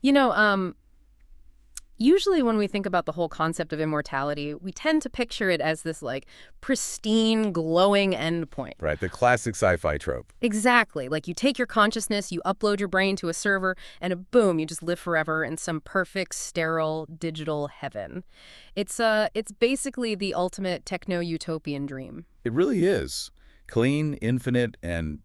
You know, usually when we think about the whole concept of immortality, we tend to picture it as this like pristine, glowing endpoint. Right, the classic sci-fi trope. Exactly. Like you take your consciousness, you upload your brain to a server, and boom, you just live forever in some perfect, sterile, digital heaven. It's basically the ultimate techno-utopian dream. It really is. Clean, infinite, and,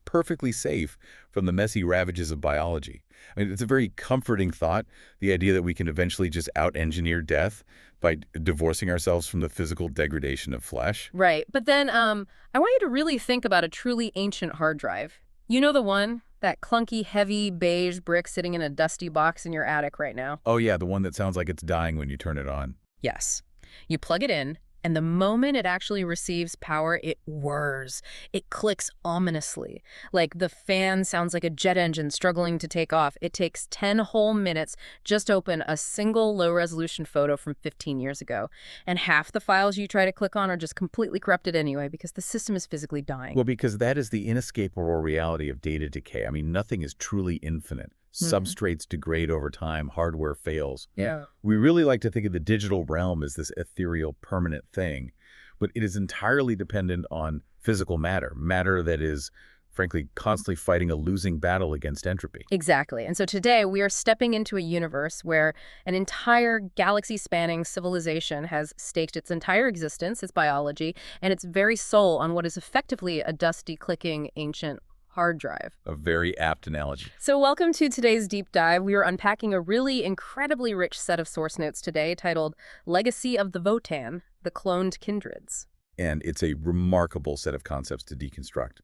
perfectly safe from the messy ravages of biology. I mean, it's a very comforting thought, the idea that we can eventually just out-engineer death by divorcing ourselves from the physical degradation of flesh. Right. But then I want you to really think about a truly ancient hard drive. You know the one? That clunky, heavy, beige brick sitting in a dusty box in your attic right now? Oh yeah, the one that sounds like it's dying when you turn it on. Yes. You plug it in, and the moment it actually receives power, it whirs. It clicks ominously. Like the fan sounds like a jet engine struggling to take off. It takes 10 whole minutes just to open a single low-resolution photo from 15 years ago. And half the files you try to click on are just completely corrupted anyway because the system is physically dying. Well, because that is the inescapable reality of data decay. I mean, nothing is truly infinite. Substrates degrade over time, hardware fails. Yeah. We really like to think of the digital realm as this ethereal, permanent thing, but it is entirely dependent on physical matter, matter that is, frankly, constantly fighting a losing battle against entropy. Exactly. And so today we are stepping into a universe where an entire galaxy-spanning civilization has staked its entire existence, its biology, and its very soul on what is effectively a dusty, clicking, ancient hard drive. A very apt analogy. So welcome to today's deep dive. We are unpacking a really incredibly rich set of source notes today titled Legacy of the Votann, the Cloned Kindreds. And it's a remarkable set of concepts to deconstruct.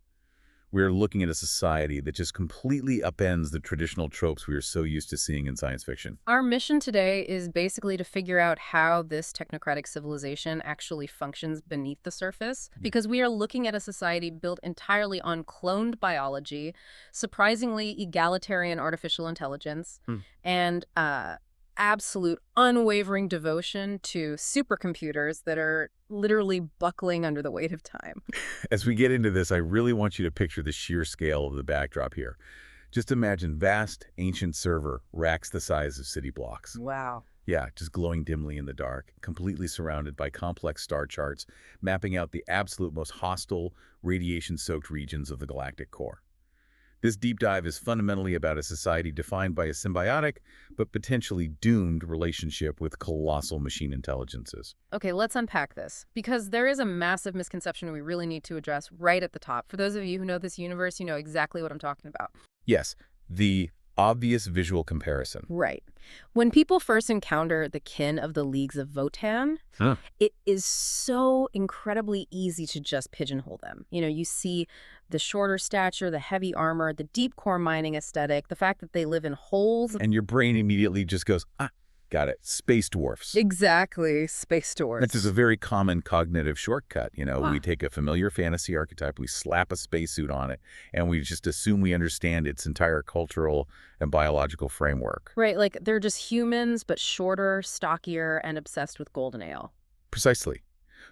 We're looking at a society that just completely upends the traditional tropes we are so used to seeing in science fiction. Our mission today is basically to figure out how this technocratic civilization actually functions beneath the surface, because we are looking at a society built entirely on cloned biology, surprisingly egalitarian artificial intelligence, and absolute unwavering devotion to supercomputers that are literally buckling under the weight of time. As we get into this, I really want you to picture the sheer scale of the backdrop here. Just imagine vast, ancient server, racks the size of city blocks. Wow. Yeah, just glowing dimly in the dark, completely surrounded by complex star charts, mapping out the absolute most hostile, radiation-soaked regions of the galactic core. This deep dive is fundamentally about a society defined by a symbiotic, but potentially doomed relationship with colossal machine intelligences. Okay, let's unpack this, because there is a massive misconception we really need to address right at the top. For those of you who know this universe, you know exactly what I'm talking about. Yes, the obvious visual comparison. Right. When people first encounter the kin of the Leagues of Votann, it is so incredibly easy to just pigeonhole them. You know, you see the shorter stature, the heavy armor, the deep core mining aesthetic, the fact that they live in holes. And your brain immediately just goes, got it, space dwarfs. Exactly, space dwarfs. This is a very common cognitive shortcut. Wow. We take a familiar fantasy archetype, we slap a spacesuit on it, and we just assume we understand its entire cultural and biological framework. Right, like they're just humans, but shorter, stockier, and obsessed with golden ale. Precisely.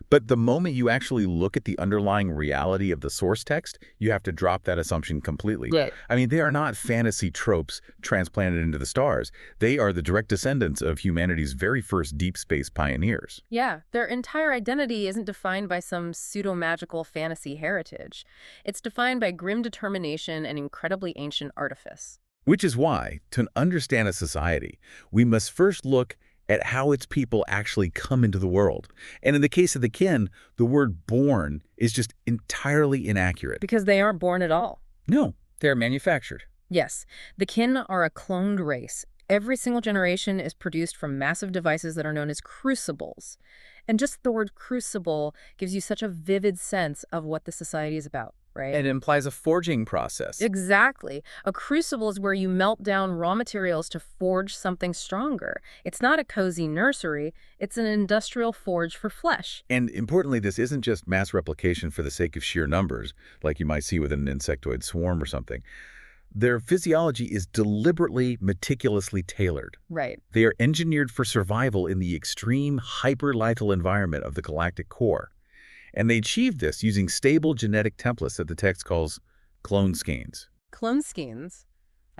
But the moment you actually look at the underlying reality of the source text, you have to drop that assumption completely. Right. I mean, they are not fantasy tropes transplanted into the stars. They are the direct descendants of humanity's very first deep space pioneers. Yeah, their entire identity isn't defined by some pseudo-magical fantasy heritage. It's defined by grim determination and incredibly ancient artifice. Which is why, to understand a society, we must first look at how its people actually come into the world. And in the case of the kin, the word born is just entirely inaccurate. Because they aren't born at all. No, they're manufactured. Yes, the kin are a cloned race. Every single generation is produced from massive devices that are known as crucibles. And just the word crucible gives you such a vivid sense of what the society is about, right? It implies a forging process. Exactly. A crucible is where you melt down raw materials to forge something stronger. It's not a cozy nursery. It's an industrial forge for flesh. And importantly, this isn't just mass replication for the sake of sheer numbers, like you might see with an insectoid swarm or something. Their physiology is deliberately, meticulously tailored. Right. They are engineered for survival in the extreme, hyper-lethal environment of the galactic core. And they achieve this using stable genetic templates that the text calls clone skeins. Clone skeins.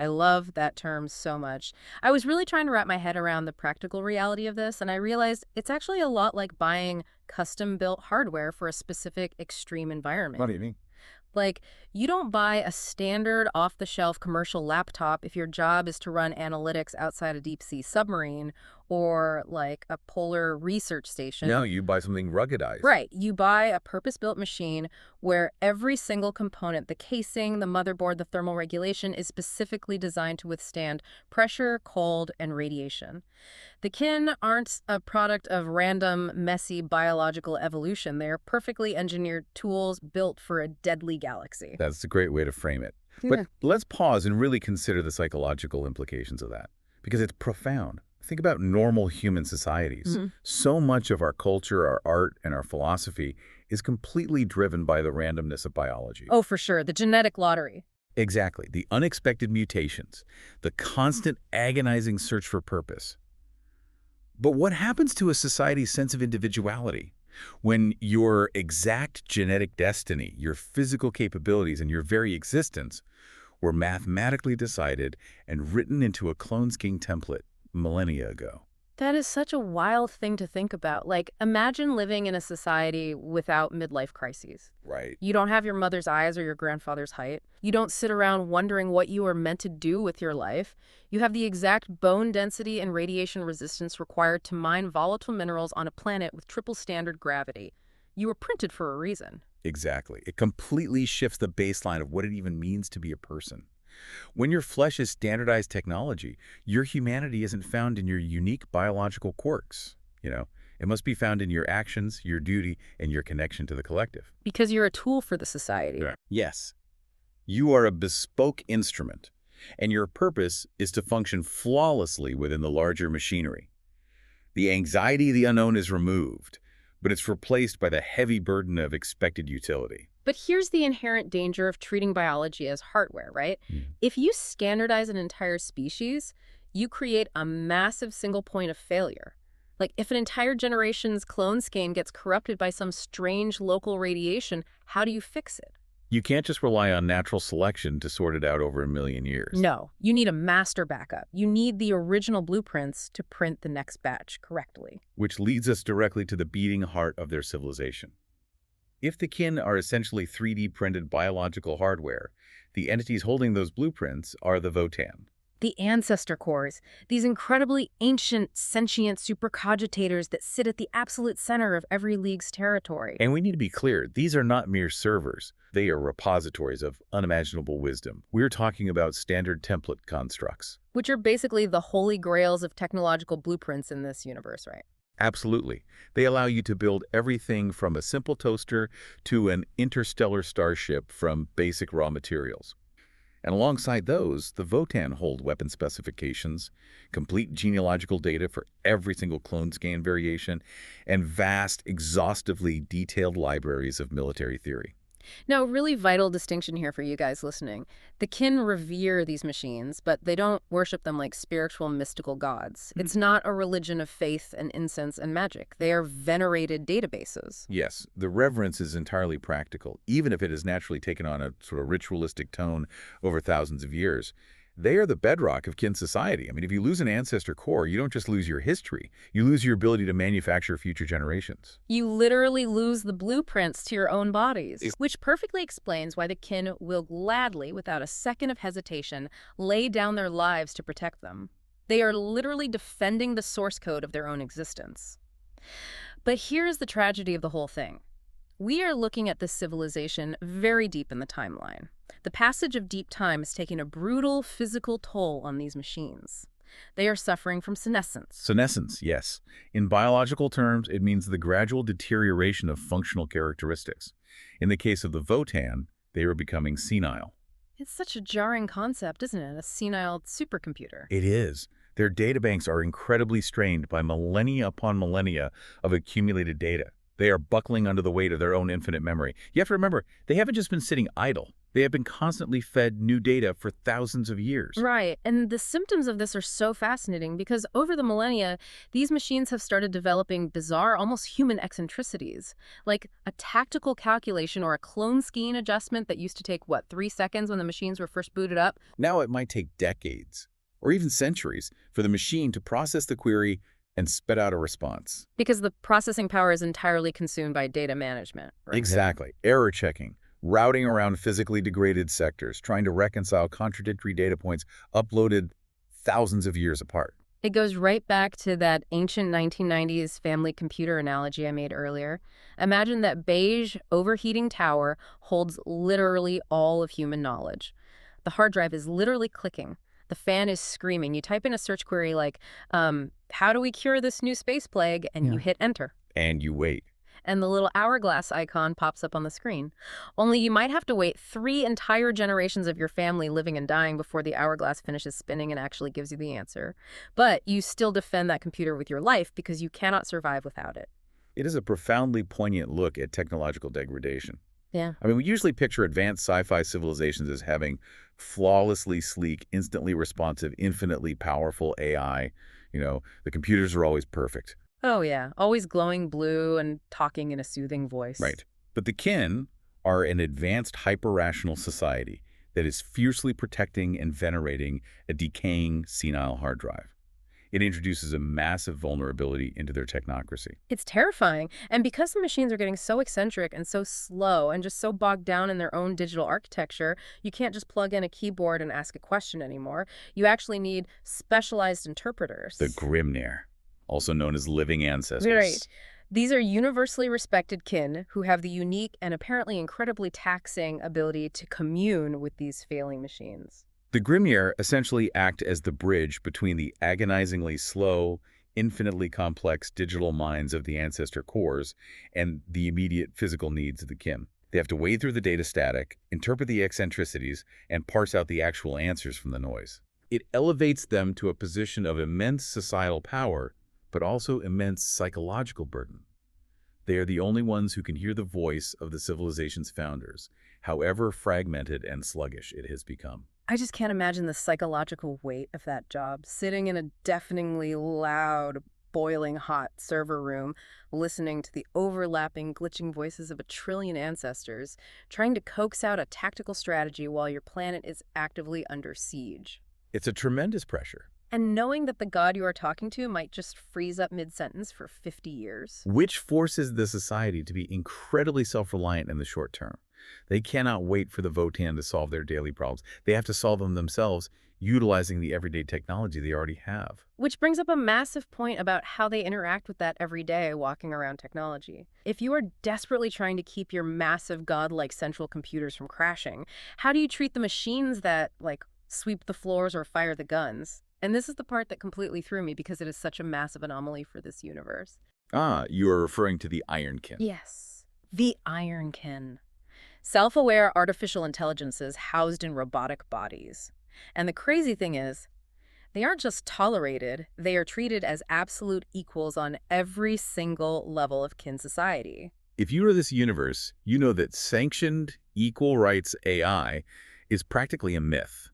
I love that term so much. I was really trying to wrap my head around the practical reality of this, and I realized it's actually a lot like buying custom-built hardware for a specific extreme What environment. do you mean? Like, you don't buy a standard off-the-shelf commercial laptop if your job is to run analytics outside a deep-sea submarine or, like, a polar research station. No, you buy something ruggedized. Right. You buy a purpose-built machine where every single component, the casing, the motherboard, the thermal regulation, is specifically designed to withstand pressure, cold, and radiation. The kin aren't a product of random, messy biological evolution. They're perfectly engineered tools built for a deadly galaxy. That's a great way to frame it. But Yeah. let's pause and really consider the psychological implications of that, because it's profound. Think about normal human societies. Mhm. So much of our culture, our art, and our philosophy is completely driven by the randomness of biology. Oh, for sure. The genetic lottery. Exactly. The unexpected mutations, the constant agonizing search for purpose. But what happens to a society's sense of individuality when your exact genetic destiny, your physical capabilities, and your very existence were mathematically decided and written into a clone king template millennia ago? That is such a wild thing to think about. Like, imagine living in a society without midlife crises. Right. You don't have your mother's eyes or your grandfather's height. You don't sit around wondering what you are meant to do with your life. You have the exact bone density and radiation resistance required to mine volatile minerals on a planet with triple standard gravity. You were printed for a reason. Exactly. It completely shifts the baseline of what it even means to be a person. When your flesh is standardized technology, your humanity isn't found in your unique biological quirks. It must be found in your actions, your duty, and your connection to the collective. Because you're a tool for the society. Yeah. Yes. You are a bespoke instrument, and your purpose is to function flawlessly within the larger machinery. The anxiety of the unknown is removed, but it's replaced by the heavy burden of expected utility. But here's the inherent danger of treating biology as hardware, right? If you standardize an entire species, you create a massive single point of failure. Like, if an entire generation's clone skein gets corrupted by some strange local radiation, how do you fix it? You can't just rely on natural selection to sort it out over a million years. No, you need a master backup. You need the original blueprints to print the next batch correctly. Which leads us directly to the beating heart of their civilization. If the kin are essentially 3D printed biological hardware, the entities holding those blueprints are the Votann. The ancestor cores, these incredibly ancient, sentient supercogitators that sit at the absolute center of every league's territory. And we need to be clear, these are not mere servers. They are repositories of unimaginable wisdom. We're talking about standard template constructs. Which are basically the holy grails of technological blueprints in this universe, right? Absolutely. They allow you to build everything from a simple toaster to an interstellar starship from basic raw materials. And alongside those, the Votann hold weapon specifications, complete genealogical data for every single clone scan variation, and vast, exhaustively detailed libraries of military theory. Now, really vital distinction here for you guys listening. The kin revere these machines, but they don't worship them like spiritual, mystical gods. It's not a religion of faith and incense and magic. They are venerated databases. Yes, the reverence is entirely practical, even if it has naturally taken on a sort of ritualistic tone over thousands of years. They are the bedrock of kin society. I mean, if you lose an ancestor core, you don't just lose your history. You lose your ability to manufacture future generations. You literally lose the blueprints to your own bodies, which perfectly explains why the kin will gladly, without a second of hesitation, lay down their lives to protect them. They are literally defending the source code of their own existence. But here's the tragedy of the whole thing. We are looking at this civilization very deep in the timeline. The passage of deep time is taking a brutal physical toll on these machines. They are suffering from senescence. Senescence, yes. In biological terms, it means the gradual deterioration of functional characteristics. In the case of the Votann, they are becoming senile. It's such a jarring concept, isn't it? A senile supercomputer. It is. Their databanks are incredibly strained by millennia upon millennia of accumulated data. They are buckling under the weight of their own infinite memory. You have to remember, they haven't just been sitting idle. They have been constantly fed new data for thousands of years. Right. And the symptoms of this are so fascinating because over the millennia, these machines have started developing bizarre, almost human eccentricities, like a tactical calculation or a clone skiing adjustment that used to take, what, 3 seconds when the machines were first booted up? Now it might take decades, or even centuries, for the machine to process the query and spit out a response. Because the processing power is entirely consumed by data management. Right. Exactly. Error checking, routing around physically degraded sectors, trying to reconcile contradictory data points uploaded thousands of years apart. It goes right back to that ancient 1990s family computer analogy I made earlier. Imagine that beige, overheating tower holds literally all of human knowledge. The hard drive is literally clicking. The fan is screaming. You type in a search query like, how do we cure this new space plague? And you hit enter. And you wait. And the little hourglass icon pops up on the screen. Only you might have to wait 3 entire generations of your family living and dying before the hourglass finishes spinning and actually gives you the answer. But you still defend that computer with your life because you cannot survive without it. It is a profoundly poignant look at technological degradation. Yeah. I mean, we usually picture advanced sci-fi civilizations as having flawlessly sleek, instantly responsive, infinitely powerful AI. The computers are always perfect. Oh, yeah. Always glowing blue and talking in a soothing voice. Right. But the kin are an advanced hyper-rational society that is fiercely protecting and venerating a decaying senile hard drive. It introduces a massive vulnerability into their technocracy. It's terrifying. And because the machines are getting so eccentric and so slow and just so bogged down in their own digital architecture, you can't just plug in a keyboard and ask a question anymore. You actually need specialized interpreters. The Grimnir, also known as living ancestors. Right. These are universally respected kin who have the unique and apparently incredibly taxing ability to commune with these failing machines. The Grimnir essentially act as the bridge between the agonizingly slow, infinitely complex digital minds of the ancestor cores and the immediate physical needs of the kin. They have to wade through the data static, interpret the eccentricities, and parse out the actual answers from the noise. It elevates them to a position of immense societal power, but also immense psychological burden. They are the only ones who can hear the voice of the civilization's founders, however fragmented and sluggish it has become. I just can't imagine the psychological weight of that job, sitting in a deafeningly loud, boiling hot server room, listening to the overlapping, glitching voices of a trillion ancestors, trying to coax out a tactical strategy while your planet is actively under siege. It's a tremendous pressure. And knowing that the god you are talking to might just freeze up mid-sentence for 50 years. Which forces the society to be incredibly self-reliant in the short term. They cannot wait for the Votann to solve their daily problems. They have to solve them themselves, utilizing the everyday technology they already have. Which brings up a massive point about how they interact with that every day walking around technology. If you are desperately trying to keep your massive godlike central computers from crashing, how do you treat the machines that, sweep the floors or fire the guns? And this is the part that completely threw me because it is such a massive anomaly for this universe. Ah, you are referring to the Ironkin. Yes, the Ironkin. Self-aware artificial intelligences housed in robotic bodies. And the crazy thing is, they aren't just tolerated, they are treated as absolute equals on every single level of kin society. If you are this universe, you know that sanctioned, equal rights AI is practically a myth.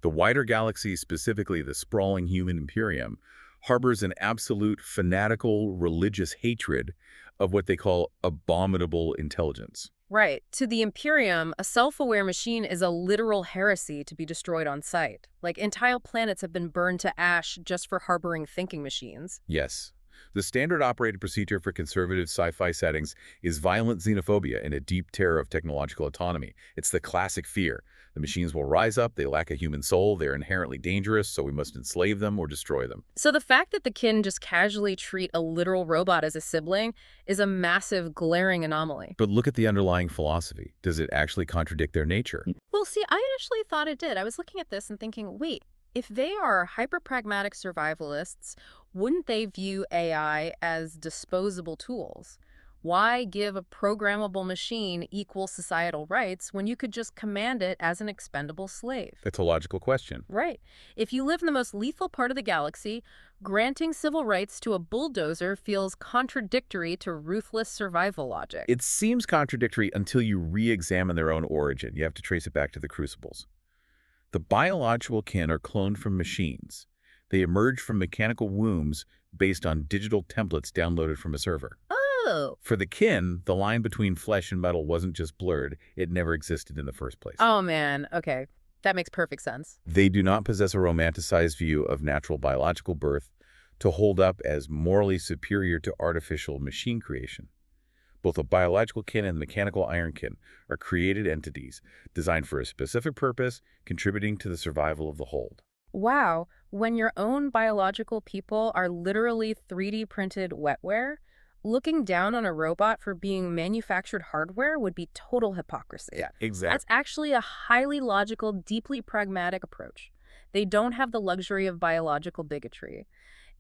The wider galaxy, specifically the sprawling human imperium, harbors an absolute fanatical religious hatred of what they call abominable intelligence. Right. To the Imperium, a self-aware machine is a literal heresy to be destroyed on sight. Entire planets have been burned to ash just for harboring thinking machines. Yes. The standard operating procedure for conservative sci-fi settings is violent xenophobia and a deep terror of technological autonomy. It's the classic fear. The machines will rise up, they lack a human soul, they're inherently dangerous, so we must enslave them or destroy them. So the fact that the kin just casually treat a literal robot as a sibling is a massive, glaring anomaly. But look at the underlying philosophy. Does it actually contradict their nature? Well, see, I actually thought it did. I was looking at this and thinking, wait, if they are hyper-pragmatic survivalists, wouldn't they view AI as disposable tools? Why give a programmable machine equal societal rights when you could just command it as an expendable slave? It's a logical question. Right. If you live in the most lethal part of the galaxy, granting civil rights to a bulldozer feels contradictory to ruthless survival logic. It seems contradictory until you re-examine their own origin. You have to trace it back to the crucibles. The biological kin are cloned from machines. They emerge from mechanical wombs based on digital templates downloaded from a server. Oh. For the kin, the line between flesh and metal wasn't just blurred, it never existed in the first place. Oh, man. Okay. That makes perfect sense. They do not possess a romanticized view of natural biological birth to hold up as morally superior to artificial machine creation. Both a biological kin and the mechanical iron kin are created entities designed for a specific purpose, contributing to the survival of the hold. Wow. When your own biological people are literally 3D printed wetware, looking down on a robot for being manufactured hardware would be total hypocrisy. Yeah, exactly. That's actually a highly logical, deeply pragmatic approach. They don't have the luxury of biological bigotry.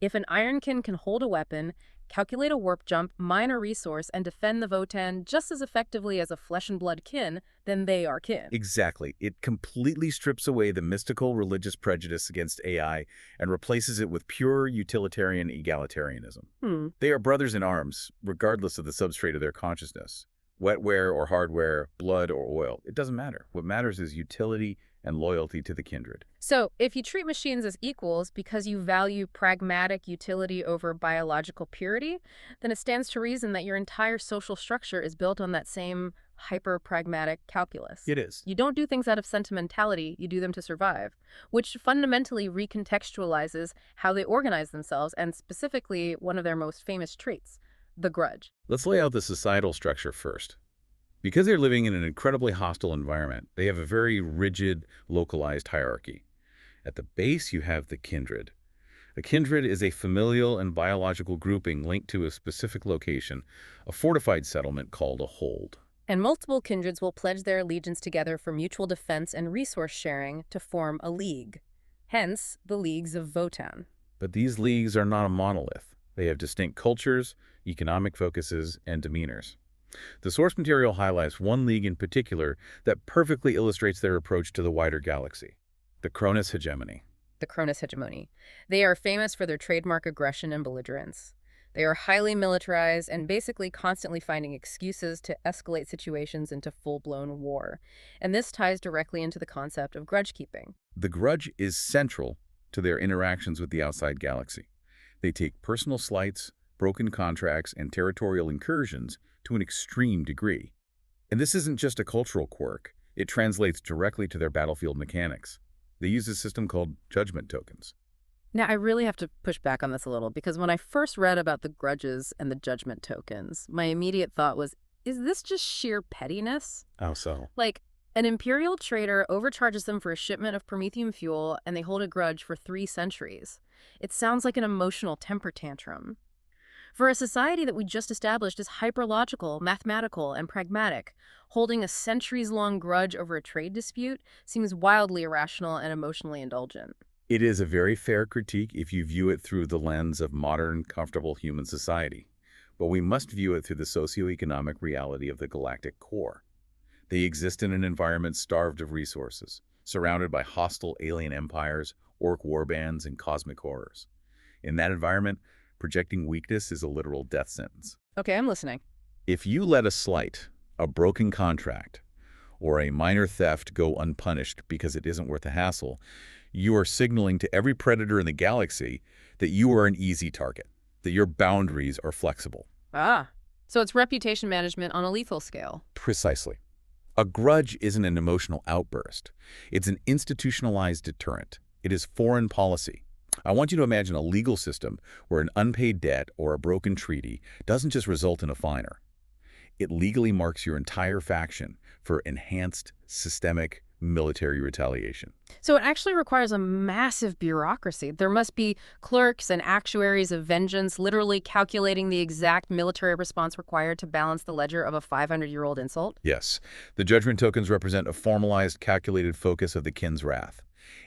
If an ironkin can hold a weapon, calculate a warp jump, mine a resource, and defend the Votann just as effectively as a flesh-and-blood kin, then they are kin. Exactly. It completely strips away the mystical religious prejudice against AI and replaces it with pure utilitarian egalitarianism. They are brothers in arms, regardless of the substrate of their consciousness. Wetware or hardware, blood or oil, it doesn't matter. What matters is utility and loyalty to the kindred. So, if you treat machines as equals because you value pragmatic utility over biological purity, then it stands to reason that your entire social structure is built on that same hyper-pragmatic calculus. It is. You don't do things out of sentimentality, you do them to survive, which fundamentally recontextualizes how they organize themselves and specifically one of their most famous traits, the grudge. Let's lay out the societal structure first. Because they're living in an incredibly hostile environment, they have a very rigid, localized hierarchy. At the base, you have the kindred. A kindred is a familial and biological grouping linked to a specific location, a fortified settlement called a hold. And multiple kindreds will pledge their allegiance together for mutual defense and resource sharing to form a league. Hence, the leagues of Votann. But these leagues are not a monolith. They have distinct cultures, economic focuses, and demeanors. The source material highlights one league in particular that perfectly illustrates their approach to the wider galaxy, the Cronus hegemony. The Cronus hegemony. They are famous for their trademark aggression and belligerence. They are highly militarized and basically constantly finding excuses to escalate situations into full-blown war. And this ties directly into the concept of grudge keeping. The grudge is central to their interactions with the outside galaxy. They take personal slights, broken contracts, and territorial incursions to an extreme degree. And this isn't just a cultural quirk. It translates directly to their battlefield mechanics. They use a system called judgment tokens. Now, I really have to push back on this a little because when I first read about the grudges and the judgment tokens, my immediate thought was, is this just sheer pettiness? How so? Like, an imperial trader overcharges them for a shipment of promethium fuel and they hold a grudge for 3 centuries. It sounds like an emotional temper tantrum. For a society that we just established is hyperlogical, mathematical, and pragmatic, holding a centuries-long grudge over a trade dispute seems wildly irrational and emotionally indulgent. It is a very fair critique if you view it through the lens of modern, comfortable human society. But we must view it through the socioeconomic reality of the galactic core. They exist in an environment starved of resources, surrounded by hostile alien empires, orc warbands, and cosmic horrors. In that environment, projecting weakness is a literal death sentence. Okay, I'm listening. If you let a slight, a broken contract, or a minor theft go unpunished because it isn't worth the hassle, you are signaling to every predator in the galaxy that you are an easy target, that your boundaries are flexible. Ah, so it's reputation management on a lethal scale. Precisely. A grudge isn't an emotional outburst. It's an institutionalized deterrent. It is foreign policy. I want you to imagine a legal system where an unpaid debt or a broken treaty doesn't just result in a finer. It legally marks your entire faction for enhanced systemic military retaliation. So it actually requires a massive bureaucracy. There must be clerks and actuaries of vengeance literally calculating the exact military response required to balance the ledger of a 500-year-old insult? Yes, the judgment tokens represent a formalized, calculated focus of the kin's wrath.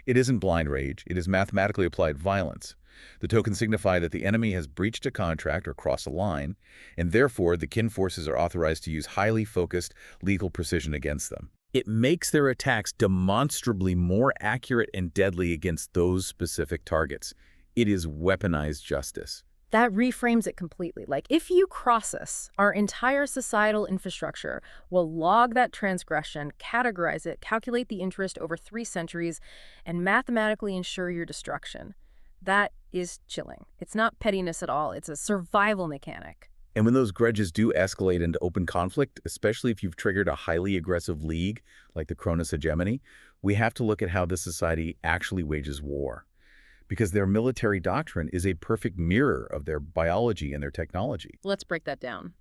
It isn't blind rage, it is mathematically applied violence. The tokens signify that the enemy has breached a contract or crossed a line, and therefore the kin forces are authorized to use highly focused lethal precision against them. It makes their attacks demonstrably more accurate and deadly against those specific targets. It is weaponized justice. That reframes it completely. Like, if you cross us, our entire societal infrastructure will log that transgression, categorize it, calculate the interest over 3 centuries, and mathematically ensure your destruction. That is chilling. It's not pettiness at all. It's a survival mechanic. And when those grudges do escalate into open conflict, especially if you've triggered a highly aggressive league like the Cronus hegemony, we have to look at how this society actually wages war. Because their military doctrine is a perfect mirror of their biology and their technology. Let's break that down.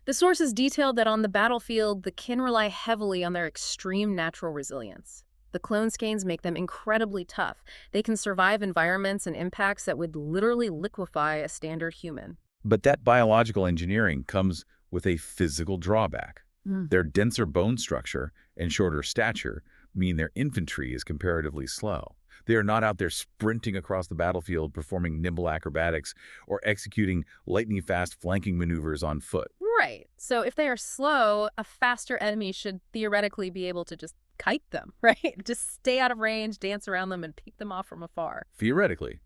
The sources detailed that on the battlefield, the kin rely heavily on their extreme natural resilience. The clone skeins make them incredibly tough. They can survive environments and impacts that would literally liquefy a standard human. But that biological engineering comes with a physical drawback. Their denser bone structure and shorter stature mean their infantry is comparatively slow. They are not out there sprinting across the battlefield, performing nimble acrobatics, or executing lightning-fast flanking maneuvers on foot. Right. So if they are slow, a faster enemy should theoretically be able to just kite them, right? Just stay out of range, dance around them, and pick them off from afar. Theoretically.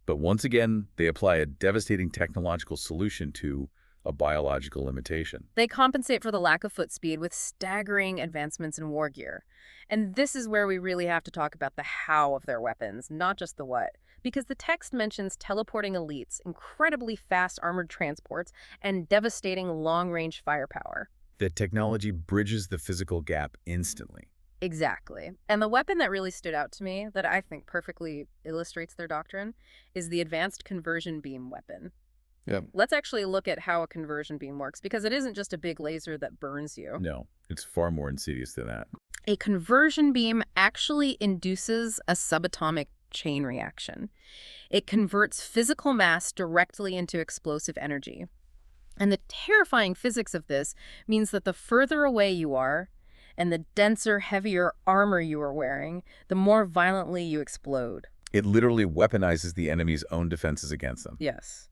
But once again, they apply a devastating technological solution to a biological limitation. They compensate for the lack of foot speed with staggering advancements in war gear. And this is where we really have to talk about the how of their weapons, not just the what. Because the text mentions teleporting elites, incredibly fast armored transports, and devastating long-range firepower. That technology bridges the physical gap instantly. Exactly. And the weapon that really stood out to me, that I think perfectly illustrates their doctrine, is the advanced conversion beam weapon. Yeah. Let's actually look at how a conversion beam works, because it isn't just a big laser that burns you. No, it's far more insidious than that. A conversion beam actually induces a subatomic chain reaction. It converts physical mass directly into explosive energy. And the terrifying physics of this means that the further away you are, and the denser, heavier armor you are wearing, the more violently you explode. It literally weaponizes the enemy's own defenses against them. Yes.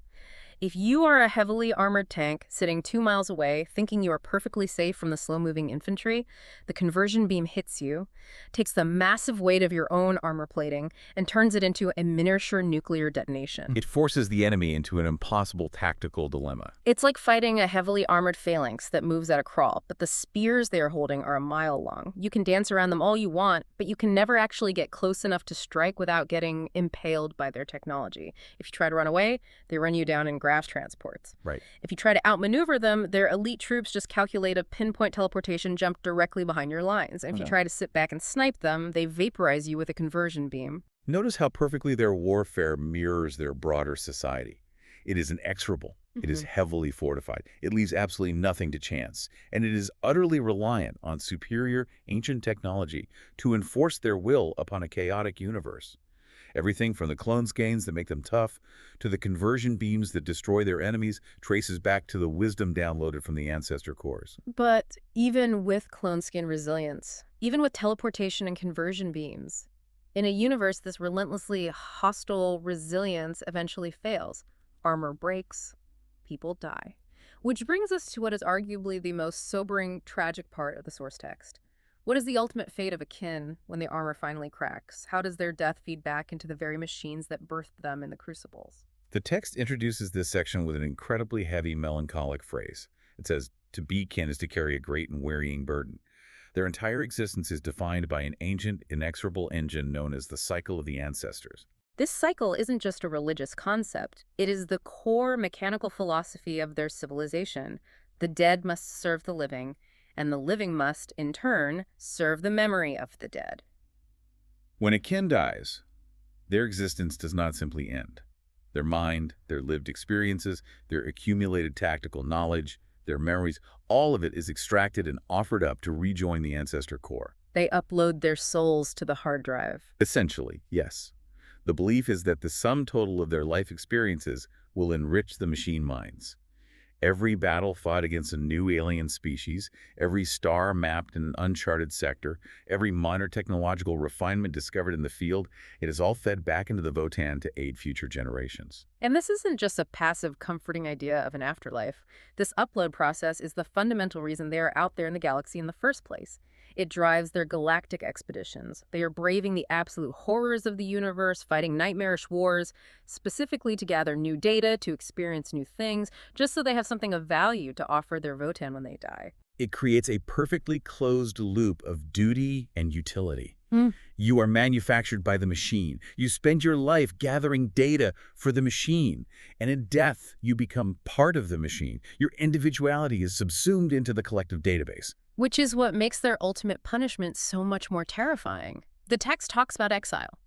If you are a heavily armored tank sitting 2 miles away, thinking you are perfectly safe from the slow-moving infantry, the conversion beam hits you, takes the massive weight of your own armor plating, and turns it into a miniature nuclear detonation. It forces the enemy into an impossible tactical dilemma. It's like fighting a heavily armored phalanx that moves at a crawl, but the spears they are holding are a mile long. You can dance around them all you want, but you can never actually get close enough to strike without getting impaled by their technology. If you try to run away, they run you down in grass transports. Right. If you try to outmaneuver them, their elite troops just calculate a pinpoint teleportation jump directly behind your lines. And if you try to sit back and snipe them, they vaporize you with a conversion beam. Notice how perfectly their warfare mirrors their broader society. It is inexorable. It is heavily fortified. It leaves absolutely nothing to chance. And it is utterly reliant on superior ancient technology to enforce their will upon a chaotic universe. Everything from the clone skeins that make them tough to the conversion beams that destroy their enemies traces back to the wisdom downloaded from the ancestor cores. But even with clone skin resilience, even with teleportation and conversion beams, in a universe this relentlessly hostile resilience eventually fails. Armor breaks, people die. Which brings us to what is arguably the most sobering, tragic part of the source text. What is the ultimate fate of a kin when the armor finally cracks? How does their death feed back into the very machines that birthed them in the crucibles? The text introduces this section with an incredibly heavy, melancholic phrase. It says, "To be kin is to carry a great and wearying burden." Their entire existence is defined by an ancient, inexorable engine known as the cycle of the ancestors. This cycle isn't just a religious concept. It is the core mechanical philosophy of their civilization. The dead must serve the living, and the living must, in turn, serve the memory of the dead. When a kin dies, their existence does not simply end. Their mind, their lived experiences, their accumulated tactical knowledge, their memories, all of it is extracted and offered up to rejoin the ancestor core. They upload their souls to the hard drive. Essentially, yes. The belief is that the sum total of their life experiences will enrich the machine minds. Every battle fought against a new alien species, every star mapped in an uncharted sector, every minor technological refinement discovered in the field, it is all fed back into the Votann to aid future generations. And this isn't just a passive, comforting idea of an afterlife. This upload process is the fundamental reason they are out there in the galaxy in the first place. It drives their galactic expeditions. They are braving the absolute horrors of the universe, fighting nightmarish wars, specifically to gather new data, to experience new things, just so they have something of value to offer their Votann when they die. It creates a perfectly closed loop of duty and utility. Mm. You are manufactured by the machine. You spend your life gathering data for the machine. And in death, you become part of the machine. Your individuality is subsumed into the collective database. Which is what makes their ultimate punishment so much more terrifying. The text talks about exile.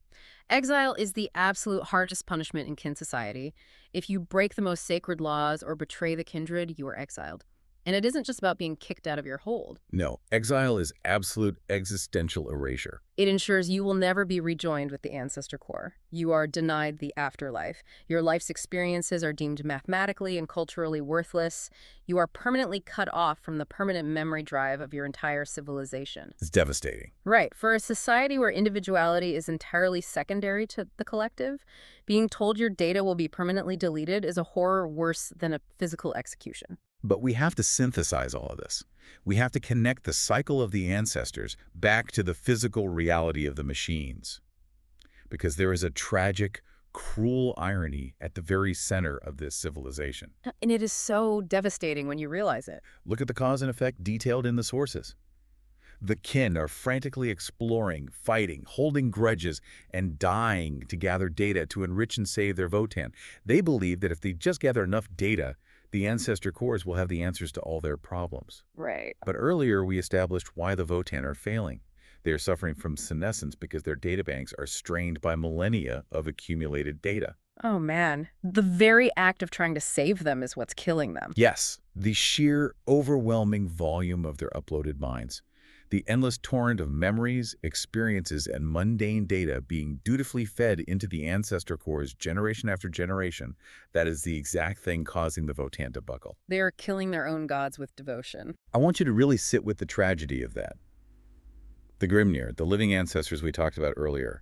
Exile is the absolute hardest punishment in kin society. If you break the most sacred laws or betray the kindred, you are exiled. And it isn't just about being kicked out of your hold. No, exile is absolute existential erasure. It ensures you will never be rejoined with the ancestor core. You are denied the afterlife. Your life's experiences are deemed mathematically and culturally worthless. You are permanently cut off from the permanent memory drive of your entire civilization. It's devastating. Right. For a society where individuality is entirely secondary to the collective, being told your data will be permanently deleted is a horror worse than a physical execution. But we have to synthesize all of this. We have to connect the cycle of the ancestors back to the physical reality of the machines. Because there is a tragic, cruel irony at the very center of this civilization. And it is so devastating when you realize it. Look at the cause and effect detailed in the sources. The kin are frantically exploring, fighting, holding grudges, and dying to gather data to enrich and save their Votann. They believe that if they just gather enough data, the ancestor cores will have the answers to all their problems. Right. But earlier we established why the Votann are failing. They are suffering from senescence because their databanks are strained by millennia of accumulated data. Oh, man. The very act of trying to save them is what's killing them. Yes, the sheer, overwhelming volume of their uploaded minds. The endless torrent of memories, experiences, and mundane data being dutifully fed into the ancestor cores generation after generation, that is the exact thing causing the Votann to buckle. They are killing their own gods with devotion. I want you to really sit with the tragedy of that. The Grimnir, the living ancestors we talked about earlier,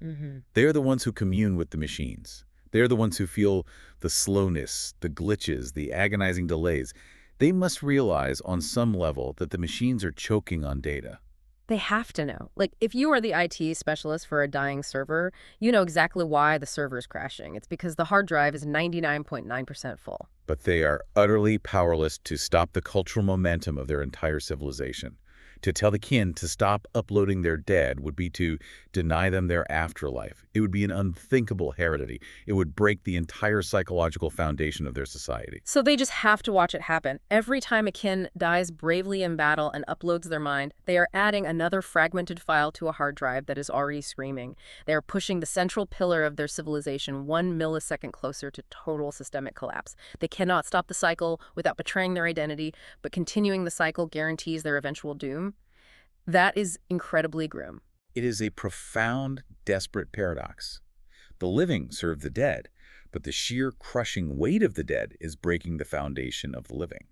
they are the ones who commune with the machines. They are the ones who feel the slowness, the glitches, the agonizing delays. They must realize on some level that the machines are choking on data. They have to know. Like, if you are the IT specialist for a dying server, you know exactly why the server is crashing. It's because the hard drive is 99.9% full. But they are utterly powerless to stop the cultural momentum of their entire civilization. To tell the kin to stop uploading their dead would be to deny them their afterlife. It would be an unthinkable heredity. It would break the entire psychological foundation of their society. So they just have to watch it happen. Every time a kin dies bravely in battle and uploads their mind, they are adding another fragmented file to a hard drive that is already screaming. They are pushing the central pillar of their civilization 1 millisecond closer to total systemic collapse. They cannot stop the cycle without betraying their identity, but continuing the cycle guarantees their eventual doom. That is incredibly grim. It is a profound, desperate paradox. The living serve the dead, but the sheer crushing weight of the dead is breaking the foundation of the living.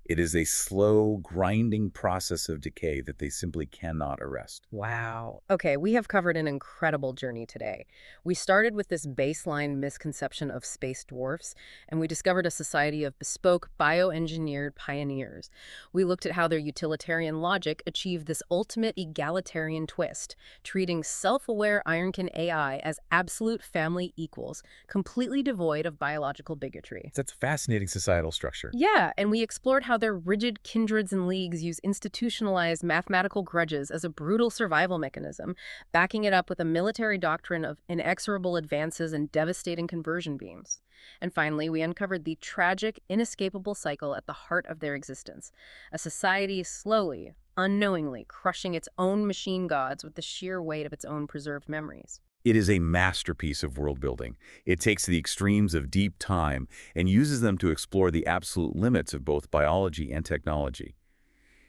It is a slow, grinding process of decay that they simply cannot arrest. Wow. Okay, we have covered an incredible journey today. We started with this baseline misconception of space dwarfs, and we discovered a society of bespoke, bioengineered pioneers. We looked at how their utilitarian logic achieved this ultimate egalitarian twist, treating self-aware Ironkin AI as absolute family equals, completely devoid of biological bigotry. That's a fascinating societal structure. Yeah, and we explored how their rigid kindreds and leagues use institutionalized mathematical grudges as a brutal survival mechanism, backing it up with a military doctrine of inexorable advances and devastating conversion beams. And finally, we uncovered the tragic, inescapable cycle at the heart of their existence. A society slowly, unknowingly crushing its own machine gods with the sheer weight of its own preserved memories. It is a masterpiece of world building. It takes the extremes of deep time and uses them to explore the absolute limits of both biology and technology.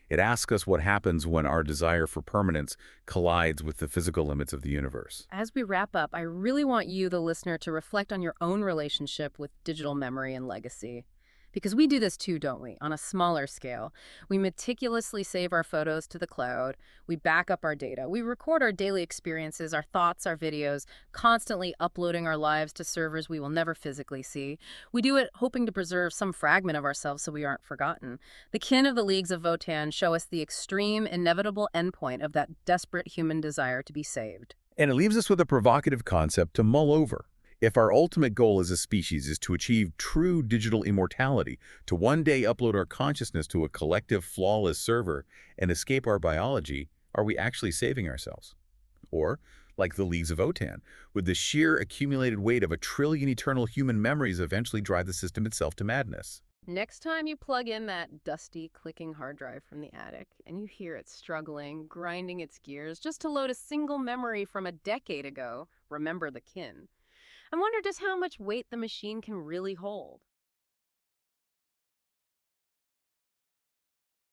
It asks us what happens when our desire for permanence collides with the physical limits of the universe. As we wrap up, I really want you, the listener, to reflect on your own relationship with digital memory and legacy. Because we do this too, don't we? On a smaller scale. We meticulously save our photos to the cloud. We back up our data. We record our daily experiences, our thoughts, our videos, constantly uploading our lives to servers we will never physically see. We do it hoping to preserve some fragment of ourselves so we aren't forgotten. The kin of the Leagues of Votann show us the extreme, inevitable endpoint of that desperate human desire to be saved. And it leaves us with a provocative concept to mull over. If our ultimate goal as a species is to achieve true digital immortality, to one day upload our consciousness to a collective flawless server and escape our biology, are we actually saving ourselves? Or, like the Leagues of Votann, would the sheer accumulated weight of 1 trillion eternal human memories eventually drive the system itself to madness? Next time you plug in that dusty, clicking hard drive from the attic and you hear it struggling, grinding its gears just to load a single memory from a decade ago, remember the kin. I wonder just how much weight the machine can really hold.